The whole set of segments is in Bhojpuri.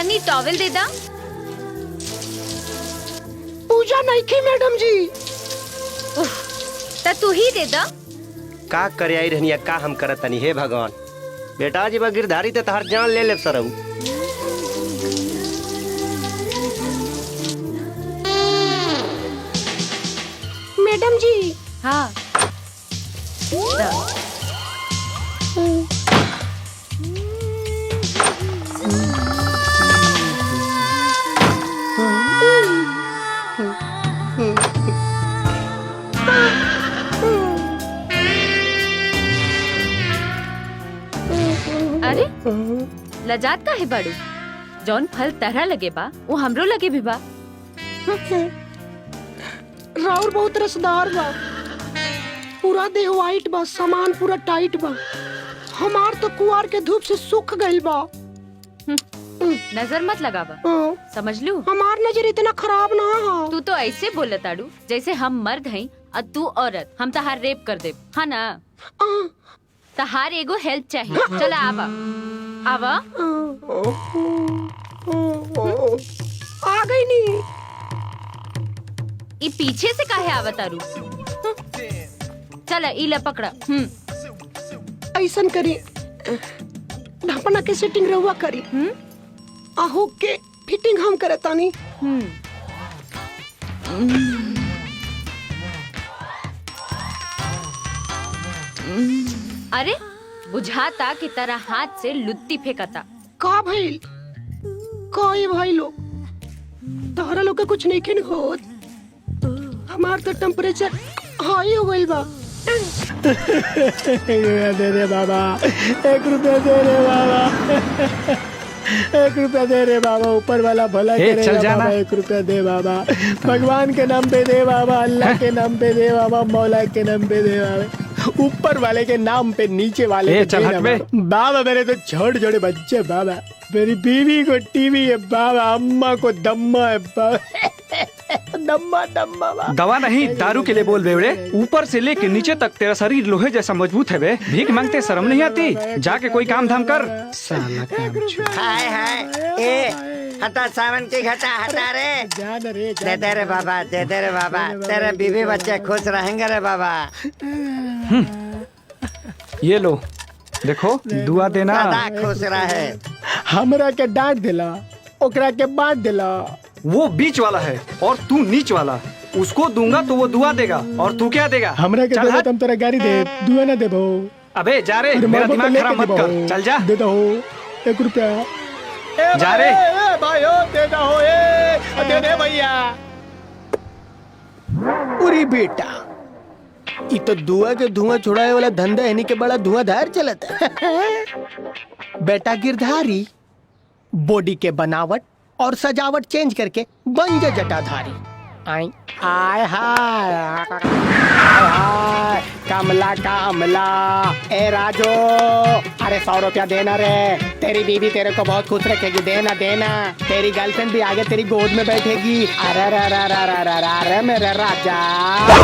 तनी टॉवेल दे दा। पूजा नहीं की मैडम जी। त तू ही दे दा। का करे आई रहनी का हम करत तनी। हे भगवान, बेटा जी गिरधारी ते तहार जान ले ले सरऊ। मैडम जी। हाँ दा। अरे लजात का है बाड़ू। जौन फल तरह लगे बा वो हमरो लगे भी बा। राउर बहुत रसदार बा। पूरा देह वाइट बा, सामान पूरा टाइट बा। हमार तो कुआर के धूप से सूख गइल बा। नजर मत लगावा, समझ लू। हमार नजर इतना खराब ना है। तू तो ऐसे बोलत आड़ू जैसे हम मर्द हैं और तू औरत। हम तहार रेप कर दे, हाँ ना। तहार एगो हेल्प चाहिए। चला आवा आवा। आ गई नी। ई पीछे से काहे आवत आरू। चला ई ले पकड़ा। ऐसन करी, ढपना के सेटिंग रहुआ करी। आहू के फिटिंग हम करे तानी। अरे बुझाता कि तरह हाथ से लुत्ती फेंकता। का भइल? कोई भाई लोग तोहरा लोग के कुछ नहीं खिन होत। हमार तो टेम्परेचर हाई हो गइल बा। दे दे बाबा, 1 रुपया दे रे बाबा। 1 रुपया दे रे बाबा, ऊपर वाला भला करेगा बाबा। 1 रुपया दे बाबा, भगवान के नाम पे दे बाबा, अल्लाह के नाम पे दे बाबा, मौला के नाम पे दे बाबा, ऊपर वाले के नाम पे नीचे वाले के दे बाबा। बाबा मेरे तो छोटे छोटे बच्चे बाबा, मेरी बीवी को टीवी है बाबा, अम्मा को दम्मा है बाबा। दम्मा दम्मा बाबा। दवा नहीं, दारू के लिए बोल बेवड़े। ऊपर से लेके नीचे तक तेरा शरीर लोहे जैसा मजबूत है बे। भीख मांगते शर्म नहीं आती? जाके कोई काम धाम कर। साला काम छू। हाय हाय, ए हटा सावन की घटा, हटा रे। दे दे रे बाबा, दे दे रे बाबा, तेरे बीवी बच्चे खुश रहेंगे रे बाबा। ये लो देखो, दुआ देना। सदा खुश रहे। हमरा के डांट दिला, ओकरा के बांट दिला। वो बीच वाला है और तू नीच वाला। उसको दूंगा तो वो दुआ देगा और तू क्या देगा? हमरा के दे तुम तेरा गाड़ी दे, दुआ ना देबो। अबे जा रे, मेरा दिमाग खराब मत कर। चल जा। दे दो 1 रुपया। जा रे भाई, दे दो, दे दे भैया। उरी बेटा, ये तो दुआ के धुआं छुड़ाए वाला धंधा है, नहीं के बड़ा धुआंधार चलता है। बेटा गिरधारी, बॉडी के बनावट और सजावट चेंज करके बन जा जटाधारी। आय हाय हाय हाय, कमला कमला। ए राजू, अरे 100 रुपया देना रे। तेरी बीवी तेरे को बहुत खुश रखेगी, देना देना। तेरी गर्लफ्रेंड भी आगे तेरी गोद में बैठेगी। अरे रे रे रे रे रे रे रे मेरे राजा,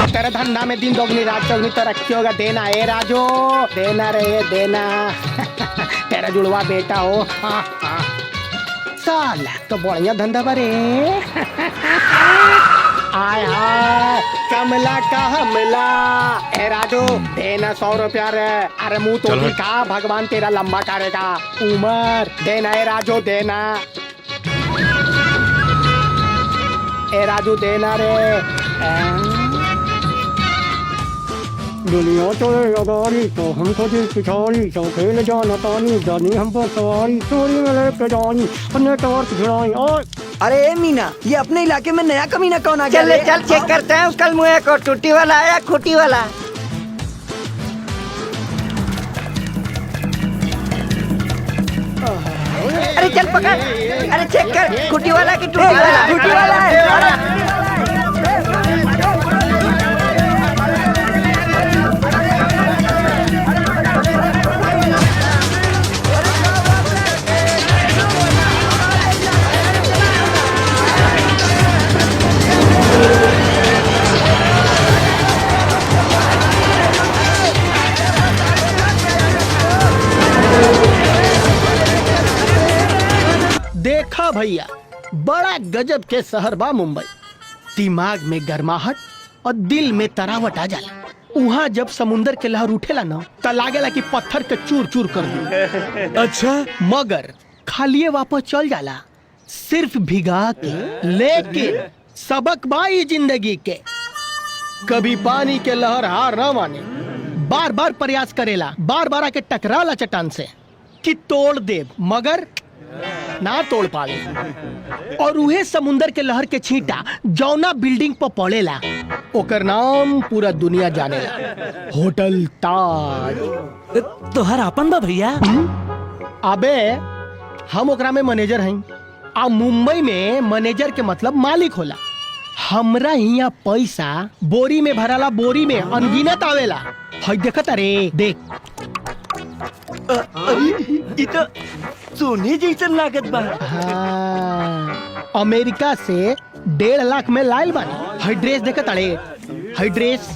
तेरे धंधा में दिन दोगुनी रात चौगुनी तरक्की होगा। देना ए राजू, देना रे देना। तेरा जुड़वा बेटा हो। साला तो बढ़िया धंधा बरे। आय हाय, कमला का हमला। ए राजू, देना 100 रुपया रे। अरे मुंह तो दिखा, भगवान तेरा लंबा करेगा उमर। देना ए राजू, देना। ए राजू देना रे। दुनिया चलेगा गाड़ी तो हमको दिल पिछाड़ी, तो खेल जाना तानी, जानी हमको सवारी, चोरी में लेके जानी, अन्य तौर भिड़ाई। और अरे मीना, ये अपने इलाके में नया कमीना कौन आ गया? चल चल चेक करते हैं कल मुँह को, टूटी वाला है या खूटी वाला। अरे चल पकड़, अरे चेक कर, खूटी वाला की टूटी वाला? खूटी वाला है। देखा भैया, बड़ा गजब के शहर बा मुंबई। दिमाग में गर्माहट और दिल में तरावट आ जाला। वहाँ जब समुंदर के लहर उठेला ना त लागेला कि पत्थर के चूर चूर कर दे। अच्छा, मगर खालिए वापस चल जाला, सिर्फ भिगा के। लेकिन सबक बाई जिंदगी के, कभी पानी के लहर हार न माने, बार बार प्रयास करेला, बार बार आके टकराला चट्टान से कि तोड़ दे, मगर ना तोड़ पावे। और उहे समुंदर के लहर के छींटा जौना बिल्डिंग पर पड़ेला, ओकर नाम पूरा दुनिया जानेला, होटल ताज। तोहर आपन बा भैया? अबे हम ओकरा में मैनेजर हई। आ मुंबई में मैनेजर के मतलब मालिक होला। हमरा हिया पैसा बोरी में भराला, बोरी में अनगिनत आवेला। हई देखत रे, देख। अरे, इतो सोने जैसन लागत बा। हाँ, अमेरिका से 1.5 लाख में लाइल बानी। हई ड्रेस देखत अरे, हई ड्रेस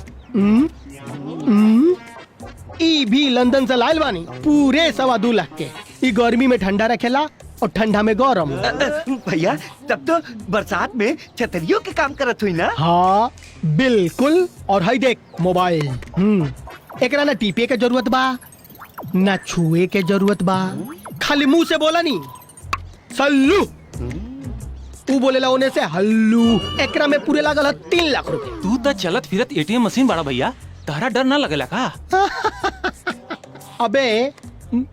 ई भी लंदन से लाइल बानी, पूरे 2.25 लाख के। ई गर्मी में ठंडा रखेला और ठंडा में गरम। भैया तब तो बरसात में छतरियों के काम करत हुई ना? हाँ बिल्कुल। और हई देख मोबाइल, एकरा ना टीपे के जरूरत बा ना छुए के जरूरत बा, खाली मुंह से बोला नी सल्लू, तू बोलेला ओने से हल्लू। एकरा में पूरे लागल है 3 लाख रुपए। तू तो चलत फिरत एटीएम मशीन बड़ा भैया, तारा डर ना लगेला का? अबे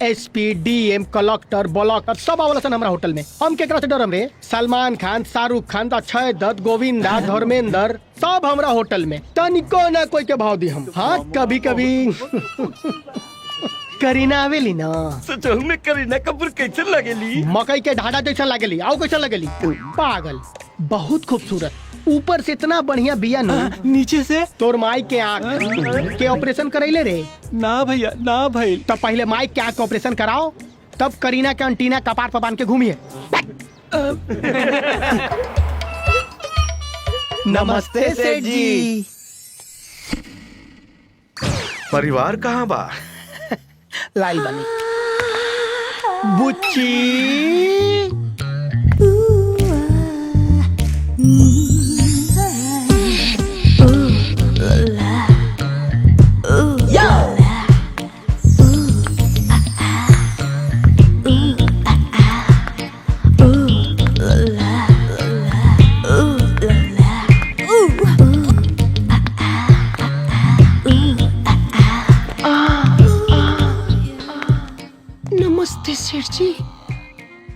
एसपी, डीएम, कलेक्टर, ब्लॉकर सब आवला सन हमरा होटल में। हम केकरा से डरम रे? सलमान खान, शाहरुख खान, अक्षय दत्त, गोविंदा, धर्मेंद्र सब हमरा होटल में। तनिको ना कोई के भाव दी हम। हाँ कभी कभी करीना आवेली ना, सचहु में करीना कपूर कैसे लगेली? मकई के ढाढ़ा जैसा लगेली। आओ कैसा लगेली? पागल, बहुत खूबसूरत। ऊपर से इतना बढ़िया बिया ना, नीचे से? तोर माई के आँख के ऑपरेशन करैले रे? ना भैया, ना भाई। तब पहले माई के आँख के ऑपरेशन कराओ, तब करीना के अंटीना कपार पर बांध के घूमिए। नमस्ते सेठ जी। परिवार कहाँ बा? लाइल बनी बुच्ची। नमस्ते सेठ जी।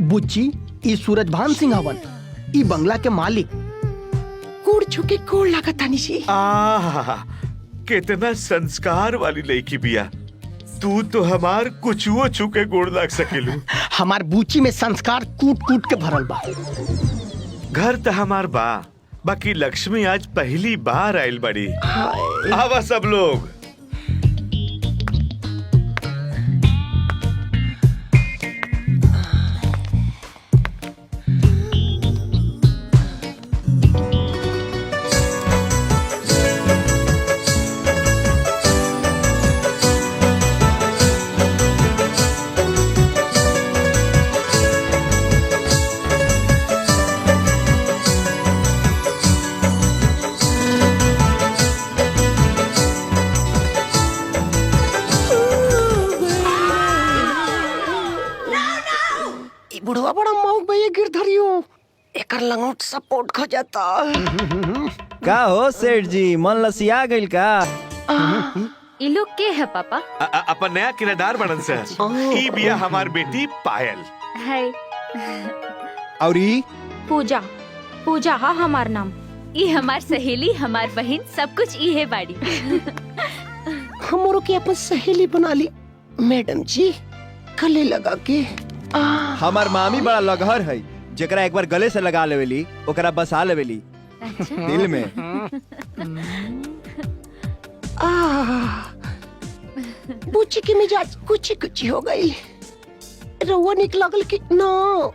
बुच्ची, ई सूरजभान सिंह हवन, ई बंगला के मालिक। कोड़ छुके कोड़ लागत तानी सी। कितना संस्कार वाली लड़की बिया। तू तो हमार कुछुओ छुके गोड़ लाग सकेलू। हमार बुच्ची में संस्कार कूट कूट के भरल बा। घर तो हमार बा, बाकी लक्ष्मी आज पहली बार आइल बड़ी। आवा सब लोग। बुढ़वा बड़ा मौक भैया गिरधरियो, एकर लंगोट सपोर्ट खो जाता। का हो सेठ जी, मन लसिया गइल का? ये लोग के है पापा? अपन नया किराएदार बनन से। ई बिया हमार बेटी पायल। है और ई पूजा, पूजा हा हमार नाम। ये हमार सहेली, हमार बहन, सब कुछ ई है बाड़ी। हमरो के अपन सहेली बना ली मैडम जी, गले लगा के। हमार मामी बड़ा लगहर है, जेकरा एक बार गले से लगा लेवेली, ओकरा बसा लेवेली दिल में। बुच्ची के मिजाज कुछ कुछ हो गई। रउआ निक लगल कि ना?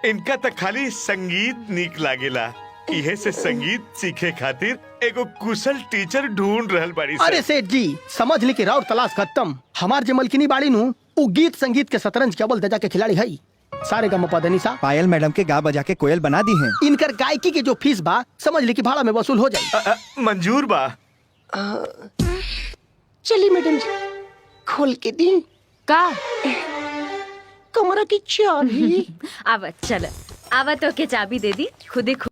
इनका तो खाली संगीत नीक लागेला। इहे से संगीत सीखे खातिर एगो कुशल टीचर ढूंढ रहल बाड़ी। अरे सेठ जी, समझ ली कि राउर तलाश खत्म। हमार जे मलकिनी बाड़ी नु, वो गीत संगीत के शतरंज के अव्वल दर्जा के खिलाड़ी है। सारे गम पदनी सा। पायल मैडम के गा बजा के कोयल बना दी है। इनकर गायकी के जो फीस बा समझ ली कि भाड़ा में वसूल हो जाए। मंजूर बा। चलिए मैडम जी, खोल के दी का कमरा की चाबी। आवा चल, आवा तो के चाबी दे दी, खुदे